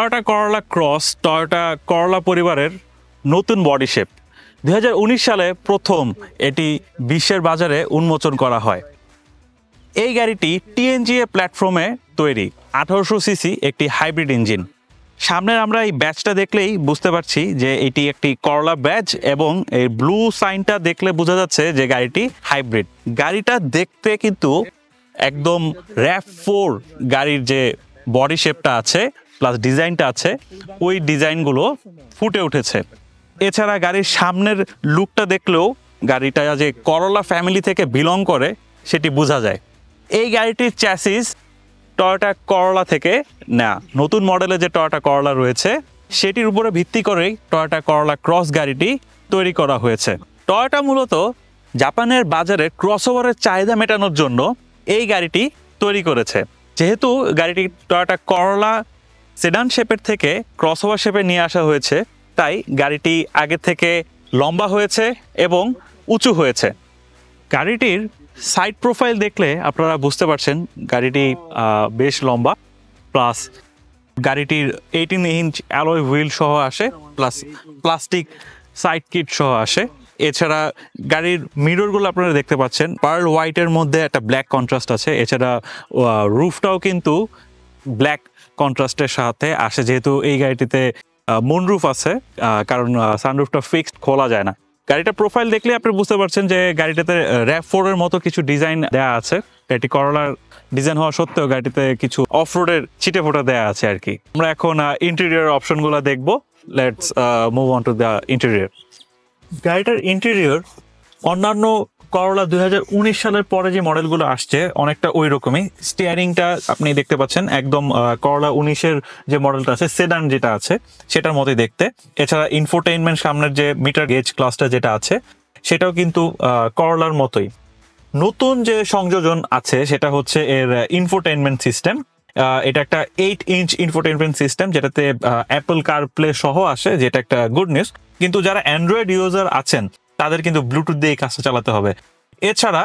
Toyota করোলা cross Toyota করোলা পরিবারের নতুন body shape 2019 সালে প্রথম এটি বিশ্বের বাজারে উন্মোচন করা হয়। এই গাড়িটি টিএনজিএ প্ল্যাটফর্মে তৈরি, 1800 সিসি একটি হাইব্রিড ইঞ্জিন। সামনের আমরা এই ব্যাচটা দেখলেই বুঝতে পারছি যে এটি একটি করোলা ব্যাচ, এবং এই ব্লু সাইনটা দেখলে বোঝা যাচ্ছে যে গাড়িটি হাইব্রিড। গাড়িটা দেখতে কিন্তু একদম RAV4 গাড়ির যে বডি শেপটা আছে প্লাস ডিজাইনটা আছে, ওই ডিজাইনগুলো ফুটে উঠেছে। এছাড়া গাড়ির সামনের লুকটা দেখলেও গাড়িটা যে করোলা ফ্যামিলি থেকে বিলং করে সেটি বোঝা যায়। এই গাড়িটির চ্যাসিস টয়োটা করোলা থেকে না, নতুন মডেলে যে টয়োটা করোলা রয়েছে সেটির উপরে ভিত্তি করেই টয়োটা করোলা ক্রস গাড়িটি তৈরি করা হয়েছে। টয়োটা মূলত জাপানের বাজারে ক্রসওভারের চাহিদা মেটানোর জন্য এই গাড়িটি তৈরি করেছে। যেহেতু গাড়িটি টয়োটা করোলা সেডান শেপের থেকে ক্রসওভার শেপে নিয়ে আসা হয়েছে, তাই গাড়িটি আগে থেকে লম্বা হয়েছে এবং উঁচু হয়েছে। গাড়িটির সাইড প্রোফাইল দেখলে আপনারা বুঝতে পারছেন গাড়িটি বেশ লম্বা, প্লাস গাড়িটির 18 ইঞ্চ অ্যালয় হুইল সহ আসে, প্লাস প্লাস্টিক সাইড কিট সহ আসে। এছাড়া গাড়ির মিররগুলো আপনারা দেখতে পাচ্ছেন পার্ল হোয়াইটের মধ্যে একটা ব্ল্যাক কন্ট্রাস্ট আছে। এছাড়া রুফটাও কিন্তু ব্ল্যাক কন্ট্রাস্টের সাথে আসে, যেহেতু এই গাড়িটিতে মুনরুফ আছে, কারণ সানরুফটা ফিক্সড খোলা যায় না। গাড়িটা প্রোফাইল দেখলে আপনি বুঝতে পারছেন যে গাড়িটাতে RAV4 এর মতো কিছু ডিজাইন দেওয়া আছে। গাড়িটি করোলার ডিজাইন হওয়া সত্ত্বেও গাড়িটিতে কিছু অফ রোডের ছিটে ফোটা দেওয়া আছে আর কি। আমরা এখন ইন্টেরিয়র অপশনগুলো দেখবো। Let's move on to the interior. গাড়িটার ইন্টেরিয়র অন্যান্য করোলা 2019 সালের পরে যে মডেলগুলো আসছে অনেকটা ওই রকমই। স্টিয়ারিংটা আপনি দেখতে পাচ্ছেন একদম করোলা 19-এর যে মডেলটা আছে সেডান যেটা আছে সেটার মতোই দেখতে। এছাড়া ইনফোটেইনমেন্ট সামনের যে মিটার গেজ ক্লাসটা যেটা আছে সেটাও কিন্তু করোলার মতোই। নতুন যে সংযোজন আছে সেটা হচ্ছে এর ইনফোটেইনমেন্ট সিস্টেম। এটা একটা 8 ইঞ্চ ইনফোটেইনমেন্ট সিস্টেম, যেটাতে অ্যাপল কারপ্লে সহ আসে, যেটা একটা গুড নিউজ। কিন্তু যারা অ্যান্ড্রয়েড ইউজার আছেন তাদের কিন্তু ব্লুটুথ দিয়ে এই কাজটা চালাতে হবে। এছাড়া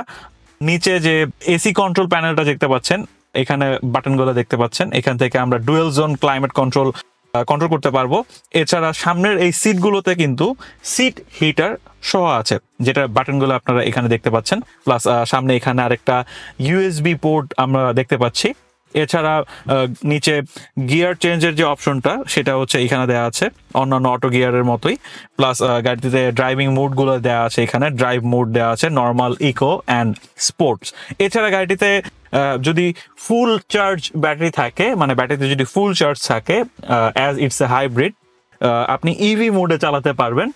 নিচে যে এসি কন্ট্রোল প্যানেলটা দেখতে পাচ্ছেন, এখানে বাটনগুলো দেখতে পাচ্ছেন, এখান থেকে আমরা ডুয়েল জোন ক্লাইমেট কন্ট্রোল করতে পারবো। এছাড়া সামনের এই সিটগুলোতে কিন্তু সিট হিটার সহ আছে, যেটা বাটনগুলো আপনারা এখানে দেখতে পাচ্ছেন। প্লাস সামনে এখানে আরেকটা USB পোর্ট আমরা দেখতে পাচ্ছি। এছাড়া নিচে গিয়ার চেঞ্জের যে অপশনটা সেটা হচ্ছে এখানে দেওয়া আছে অন্যান্য অটো গিয়ারের মতোই। প্লাস গাড়িতে ড্রাইভিং মোডগুলো দেওয়া আছে, এখানে ড্রাইভ মোড দেওয়া আছে, নর্মাল, ইকো অ্যান্ড স্পোর্টস। এছাড়া গাড়িটিতে যদি ফুল চার্জ ব্যাটারি থাকে, মানে ব্যাটারিতে যদি ফুল চার্জ থাকে, অ্যাজ ইটস এ হাইব্রিড, আপনি ইভি মোডে চালাতে পারবেন।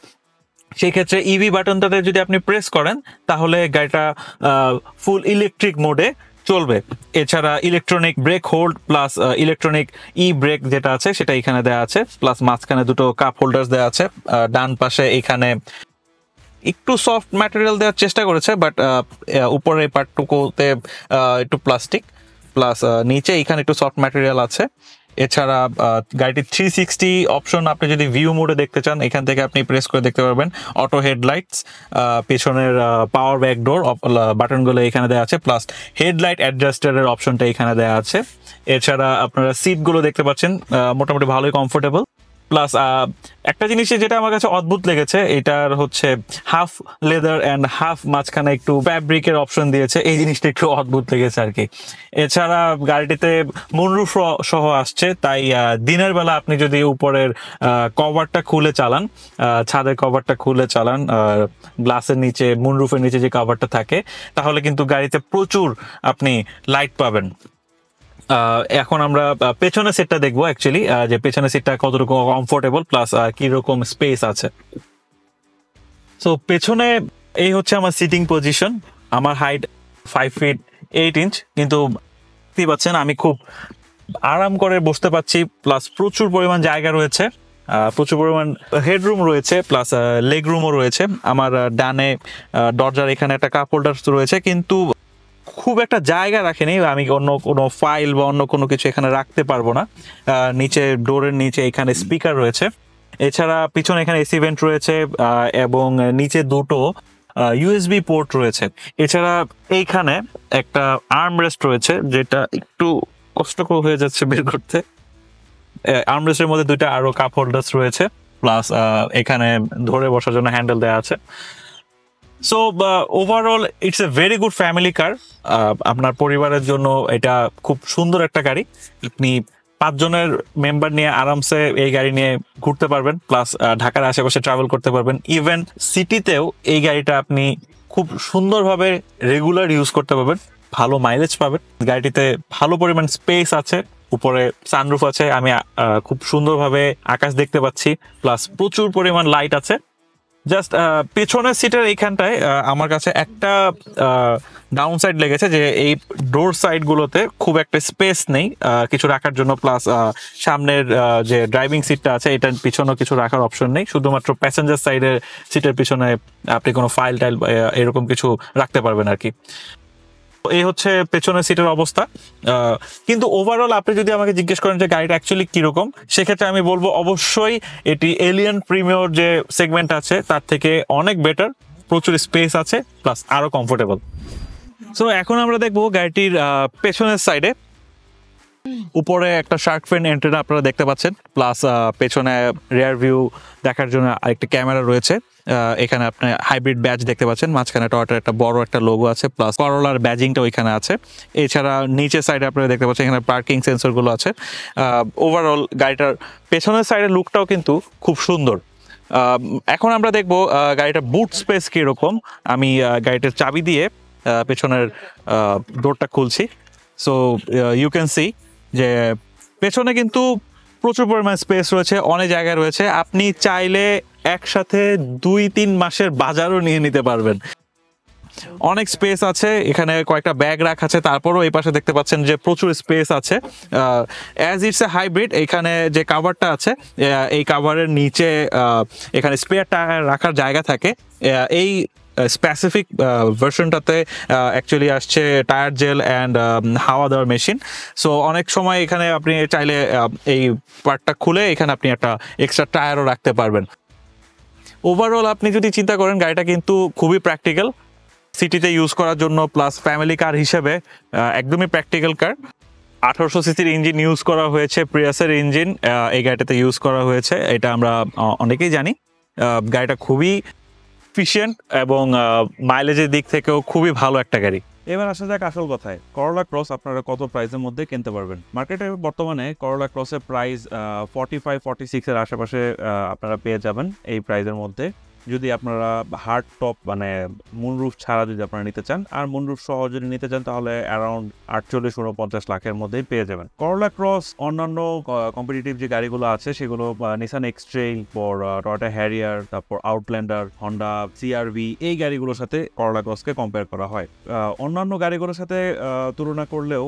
সেই ক্ষেত্রে ইভি বাটনটাতে যদি আপনি প্রেস করেন তাহলে গাড়িটা ফুল ইলেকট্রিক মোডে চলবে। এছাড়া electronic brake hold plus electronic brake যেটা আছে সেটা এখানে দেওয়া আছে। প্লাস মাঝখানে দুটো কাপ হোল্ডার দেওয়া আছে। ডান পাশে এখানে একটু সফট ম্যাটেরিয়াল দেওয়ার চেষ্টা করেছে, বাট উপরে পার্টটুকুতে একটু প্লাস্টিক, প্লাস নিচে এখানে একটু সফট ম্যাটেরিয়াল আছে। এছাড়া গাড়িটির 360 অপশন আপনি যদি ভিউ মোডে দেখতে চান, এখান থেকে আপনি প্রেস করে দেখতে পারবেন। অটো হেডলাইটস, পেছনের পাওয়ার ব্যাক ডোর বাটনগুলো এখানে দেওয়া আছে, প্লাস হেডলাইট অ্যাডজাস্টারের অপশনটা এখানে দেওয়া আছে। এছাড়া আপনারা সিটগুলো দেখতে পাচ্ছেন মোটামুটি ভালোই কমফোর্টেবল। প্লাস একটা জিনিস যেটা আমার কাছে অদ্ভুত লেগেছে, এটার হচ্ছে হাফ লেদার অ্যান্ড হাফ মাঝখানে একটু ফ্যাব্রিকের অপশন দিয়েছে, এই জিনিসটা একটু অদ্ভুত লেগেছে আর কি। এছাড়া গাড়িটিতে মুনরুফ সহ আসছে, তাই দিনের বেলা আপনি যদি উপরের কভারটা খুলে চালান, ছাদের কভারটা খুলে চালান, গ্লাসের নিচে মুনরুফের নিচে যে কভারটা থাকে, তাহলে কিন্তু গাড়িতে প্রচুর আপনি লাইট পাবেন। এখন আমরা পেছনের সিটটা দেখবো অ্যাকচুয়ালি, যে পেছনের সিটটা কতটুকু কমফোর্টেবল প্লাস কিরকম স্পেস আছে। সো পেছনে এই হচ্ছে আমার সিটিং পজিশন। আমার হাইট 5 ফিট 8 ইঞ্চ, কিন্তু দেখতে পাচ্ছেন আমি খুব আরাম করে বসতে পারছি। প্লাস প্রচুর পরিমাণ জায়গা রয়েছে, প্রচুর পরিমাণ হেডরুম রয়েছে, প্লাস লেগ রুমও রয়েছে। আমার ডানে দরজার এখানে একটা কাপ হোল্ডার রয়েছে, কিন্তু খুব একটা জায়গা রাখেনি, আমি অন্য কোনো ফাইল বা অন্য কোনো কিছু এখানে রাখতে পারবো না। নিচে ডোরের নিচে এখানে স্পিকার রয়েছে। এছাড়া পিছনে এখানে এসি ভেন্ট রয়েছে এবং নিচে দুটো USB পোর্ট রয়েছে। এছাড়া এইখানে একটা আর্ম রেস্ট রয়েছে, যেটা একটু কষ্টকর হয়ে যাচ্ছে বের করতে, আর্মরেস্টের মধ্যে দুইটা আরো কাপ হোল্ডার্স রয়েছে, প্লাস এখানে ধরে বসার জন্য হ্যান্ডেল দেওয়া আছে। So overall it's a very good family কার। আপনার পরিবারের জন্য এটা খুব সুন্দর একটা গাড়ি। আপনি 5 জনের মেম্বার নিয়ে আরামসে এই গাড়ি নিয়ে ঘুরতে পারবেন, প্লাস ঢাকার আশেপাশে ট্রাভেল করতে পারবেন। ইভেন সিটিতেও এই গাড়িটা আপনি খুব সুন্দরভাবে রেগুলার ইউজ করতে পারবেন, ভালো মাইলেজ পাবেন। গাড়িটিতে ভালো পরিমাণ স্পেস আছে, উপরে সানরুফ আছে, আমি খুব সুন্দরভাবে আকাশ দেখতে পাচ্ছি, প্লাস প্রচুর পরিমাণ লাইট আছে। জাস্ট পেছনের সিটের এইখানটায় আমার কাছে একটা ডাউন সাইড লেগেছে, যে এই ডোর সাইড গুলোতে খুব একটা স্পেস নেই কিছু রাখার জন্য, প্লাস সামনের যে ড্রাইভিং সিটটা আছে এটার পিছনেও কিছু রাখার অপশন নেই, শুধুমাত্র প্যাসেঞ্জার সাইডের সিটের পিছনে আপনি কোনো ফাইল টাইল এরকম কিছু রাখতে পারবেন আর কি। এই হচ্ছে পেছনের সিটের অবস্থা। কিন্তু ওভারঅল আপনি যদি আমাকে জিজ্ঞেস করেন যে গাড়িটা অ্যাকচুয়ালি কিরকম, সেক্ষেত্রে আমি বলবো অবশ্যই এটি এলিয়ন প্রিমিয়র যে সেগমেন্ট আছে তার থেকে অনেক বেটার, প্রচুর স্পেস আছে, প্লাস আরো কমফোর্টেবল। সো এখন আমরা দেখবো গাড়িটির পেছনের সাইডে। উপরে একটা শার্ক ফিন এন্টেনা আপনারা দেখতে পাচ্ছেন, প্লাস পেছনে রিয়ার ভিউ দেখার জন্য আরেকটা ক্যামেরা রয়েছে। এখানে আপনি হাইব্রিড ব্যাজ দেখতে পাচ্ছেন, মাঝখানে টয়োটার একটা বড় একটা লোগো আছে, প্লাস করোলার ব্যাজিংটা ওইখানে আছে। এছাড়া নিচের সাইডে আপনারা দেখতে পাচ্ছেন এখানে পার্কিং সেন্সরগুলো আছে। ওভারঅল গাড়িটার পেছনের সাইডের লুকটাও কিন্তু খুব সুন্দর। এখন আমরা দেখবো গাড়িটার বুট স্পেস কীরকম। আমি গাড়িটার চাবি দিয়ে পেছনের ডোরটা খুলছি। সো ইউ ক্যান সি যে পেছনে কিন্তু প্রচুর পরিমাণ স্পেস রয়েছে, অনেক জায়গায় রয়েছে। আপনি চাইলে একসাথে 2-3 মাসের বাজারও নিয়ে নিতে পারবেন, অনেক স্পেস আছে। এখানে কয়েকটা ব্যাগ রাখা আছে, তারপরও এই পাশে দেখতে পাচ্ছেন যে প্রচুর স্পেস আছে। অ্যাজ ইটস এ হাইব্রিড, এখানে যে কাভারটা আছে এই কাভারের নিচে এখানে স্পেয়ার টায়ার রাখার জায়গা থাকে। এই স্পেসিফিক ভার্সনটাতে অ্যাকচুয়ালি আসছে টায়ার জেল অ্যান্ড হাওয়া দেওয়ার মেশিন। সো অনেক সময় এখানে আপনি চাইলে এই পার্টটা খুলে এখানে আপনি একটা এক্সট্রা টায়ারও রাখতে পারবেন। ওভারঅল আপনি যদি চিন্তা করেন গাড়িটা কিন্তু খুবই প্র্যাকটিক্যাল, সিটিতে ইউজ করার জন্য, প্লাস ফ্যামিলি কার হিসেবে একদমই প্র্যাকটিক্যাল কার। 1800 সিসির ইঞ্জিন ইউজ করা হয়েছে, প্রিয়াসের ইঞ্জিন এই গাড়িটাতে ইউজ করা হয়েছে, এটা আমরা অনেকেই জানি। গাড়িটা খুবই এফিশিয়েন্ট এবং মাইলেজের দিক থেকেও খুবই ভালো একটা গাড়ি। এবার আসা যাক আসল কথায়, করোলা ক্রস আপনারা কত প্রাইসের মধ্যে কিনতে পারবেন। মার্কেটে বর্তমানে করোলা ক্রসের প্রাইস 45-46 এর আশেপাশে আপনারা পেয়ে যাবেন এই প্রাইসের মধ্যে, যদি আপনারা হার্ড টপ মানে মুনরুফ ছাড়া যদি আপনারা নিতে চান। আর মুনরুফ সহ যদি নিতে চান তাহলে অ্যারাউন্ড 48-49 লাখের মধ্যেই পেয়ে যাবেন। করোলা ক্রস অন্যান্য কম্পিটিটিভ যে গাড়িগুলো আছে সেগুলো নিসান এক্সট্রেইল, পর টয়োটা হ্যারিয়ার, তারপর আউটল্যান্ডার, হন্ডা সিআরভি, এই গাড়িগুলোর সাথে করোলা ক্রসকে কম্পেয়ার করা হয়। অন্যান্য গাড়িগুলোর সাথে তুলনা করলেও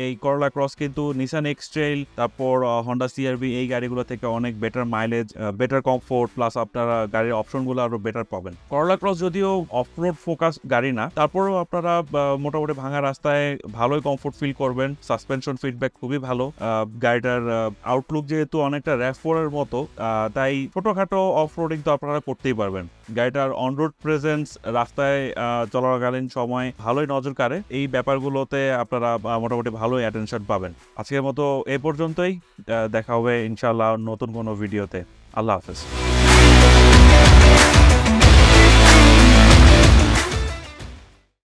এই করোলা ক্রস কিন্তু নিসান এক্সট্রেইল, তারপর হন্ডা সিআরভি এই গাড়িগুলো থেকে অনেক better mileage, better comfort, plus আপনারা গাড়ির অপশনগুলো আরো বেটার পাবেন। করোলা ক্রস যদিও অফরোড ফোকাস গাড়ি না, তারপরেও আপনারা মোটামুটি ভাঙা রাস্তায় ভালোই কমফোর্ট ফিল করবেন। সাসপেনশন ফিডব্যাক খুবই ভালো। গাড়িটার আউটলুক যেহেতু অনেকটা RAV4 এর মতো, তাই ছোটখাটো অফরোডিং তো আপনারা করতেই পারবেন। গাড়িটার অনরোড প্রেজেন্স রাস্তায় চলাকালীন সময় ভালোই নজর কাড়ে, এই ব্যাপারগুলোতে আপনারা মোটামুটি ভালোই অ্যাটেনশন পাবেন। আজকের মতো এ পর্যন্তই, দেখা হবে ইনশাআল্লাহ নতুন কোনো ভিডিওতে। আল্লাহ হাফেজ।